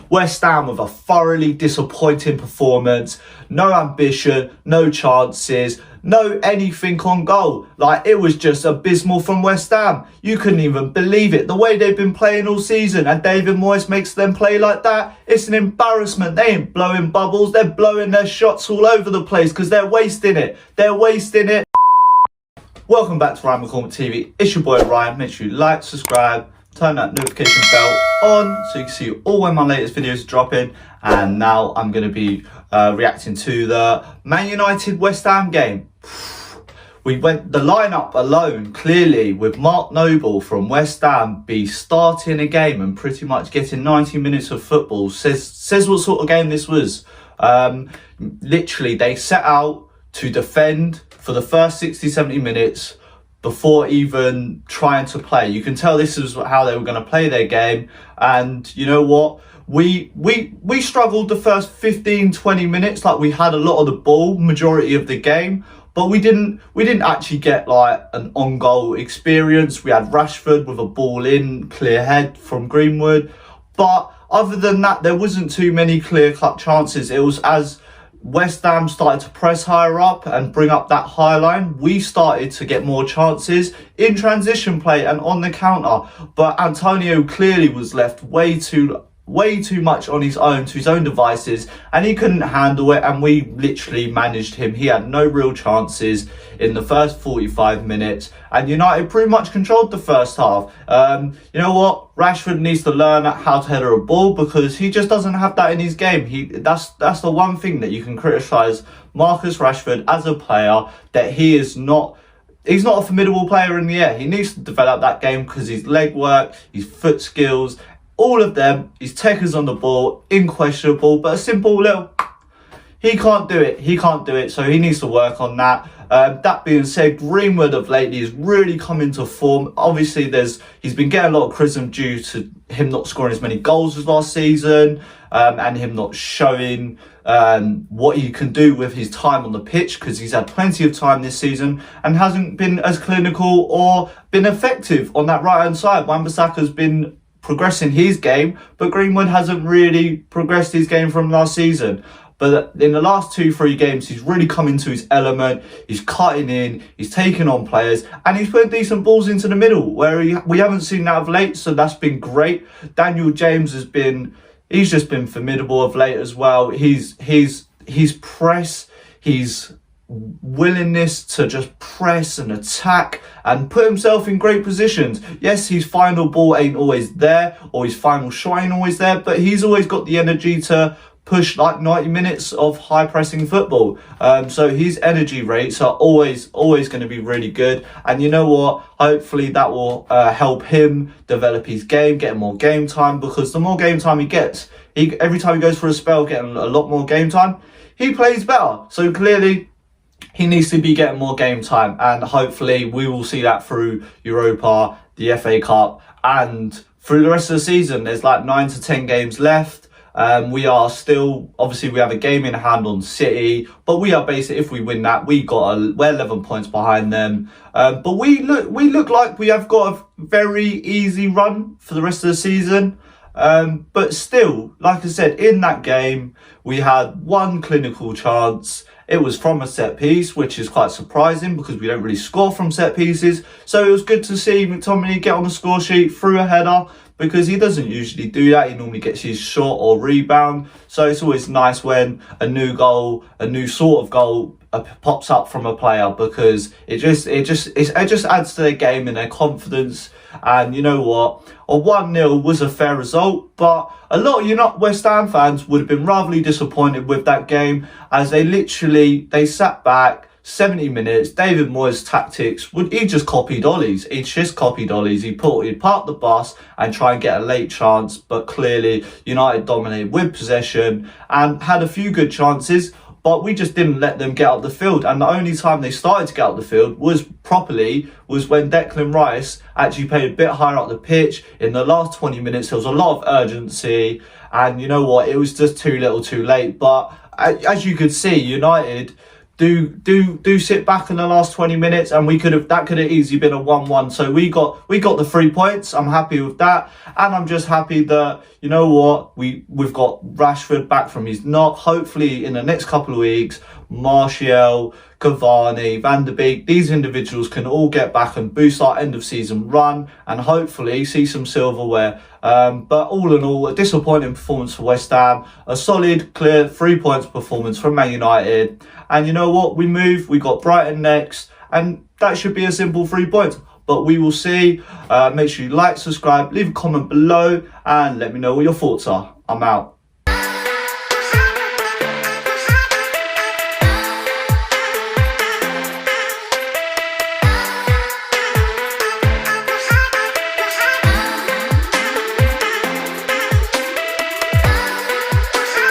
West Ham with a thoroughly disappointing performance. No ambition, no chances, no anything on goal. Like, it was just abysmal from West Ham. You couldn't even believe it. The way they've been playing all season, and David Moyes makes them play like that. It's an embarrassment. They ain't blowing bubbles. They're blowing their shots all over the place because they're wasting it. They're wasting it. Welcome back to RyanMccormickTV. It's your boy Ryan. Make sure you like, subscribe, turn that notification bell on so you can see all when my latest videos are dropping. And now I'm going to be reacting to the Man United West Ham game. We went the lineup alone, clearly, with Mark Noble from West Ham be starting a game and pretty much getting 90 minutes of football says what sort of game this was. Literally, they set out to defend for the first 60-70 minutes before even trying to play. You can tell this is how they were going to play their game. And you know what? We struggled the first 15-20 minutes. Like, we had a lot of the ball majority of the game, but we didn't actually get like an on-goal experience. We had Rashford with a ball in, clear head from Greenwood. But other than that, there wasn't too many clear-cut chances. It was as West Ham started to press higher up and bring up that high line, we started to get more chances in transition play and on the counter. But Antonio clearly was left way too much on his own, to his own devices, and he couldn't handle it, and we literally managed him. He had no real chances in the first 45 minutes, and United pretty much controlled the first half. You know what? Rashford needs to learn how to header a ball because he just doesn't have that in his game. That's the one thing that you can criticise Marcus Rashford as a player, that he's not a formidable player in the air. He needs to develop that game because his leg work, his foot skills, all of them, his takers on the ball, unquestionable, but a simple little, he can't do it, so he needs to work on that. That being said, Greenwood of lately has really come into form. Obviously, he's been getting a lot of criticism due to him not scoring as many goals as last season, and him not showing what he can do with his time on the pitch, because he's had plenty of time this season and hasn't been as clinical or been effective on that right-hand side. Wan-Bissaka's been progressing his game, but Greenwood hasn't really progressed his game from last season. But in the last 2-3 games, he's really come into his element. He's cutting in, he's taking on players, and he's putting decent balls into the middle, where we haven't seen that of late, so that's been great. Daniel James he's just been formidable of late as well. His press, his willingness to just press and attack and put himself in great positions. Yes, his final ball ain't always there, or his final shot ain't always there, but he's always got the energy to push like 90 minutes of high pressing football. So his energy rates are always going to be really good. And you know what? Hopefully that will help him develop his game, get more game time, because the more game time he gets, every time he goes for a spell, getting a lot more game time, he plays better. So clearly, he needs to be getting more game time, and hopefully we will see that through Europa, the FA Cup, and through the rest of the season. There's like 9 to 10 games left. We are still, obviously we have a game in hand on City, but we are basically, if we win that, we're 11 points behind them. But we look like we have got a very easy run for the rest of the season. But still, like I said, in that game, we had one clinical chance. It was from a set piece, which is quite surprising because we don't really score from set pieces. So it was good to see McTominay get on the score sheet through a header, because he doesn't usually do that. He normally gets his shot or rebound. So it's always nice when a new goal, a new sort of goal pops up from a player, because it just adds to their game and their confidence. And you know what? A 1-0 was a fair result, but a lot of West Ham fans would have been rather disappointed with that game, as they sat back 70 minutes. David Moyes' tactics, he just copied Ollie's. He He'd park the bus and try and get a late chance, but clearly United dominated with possession and had a few good chances, but we just didn't let them get up the field. And the only time they started to get up the field was when Declan Rice actually played a bit higher up the pitch. In the last 20 minutes, there was a lot of urgency, and you know what? It was just too little too late. But as you could see, United do sit back in the last 20 minutes, and that could have easily been a 1-1. So we got the 3 points. I'm happy with that, and I'm just happy that you know what, we've got Rashford back from his knock. Hopefully in the next couple of weeks, Martial, Cavani, Van der Beek, these individuals can all get back and boost our end of season run and hopefully see some silverware. But all in all, a disappointing performance for West Ham, a solid, clear 3 points performance from Man United. And you know what, we got Brighton next, and that should be a simple 3 points. But we will see. Make sure you like, subscribe, leave a comment below, and let me know what your thoughts are. I'm out.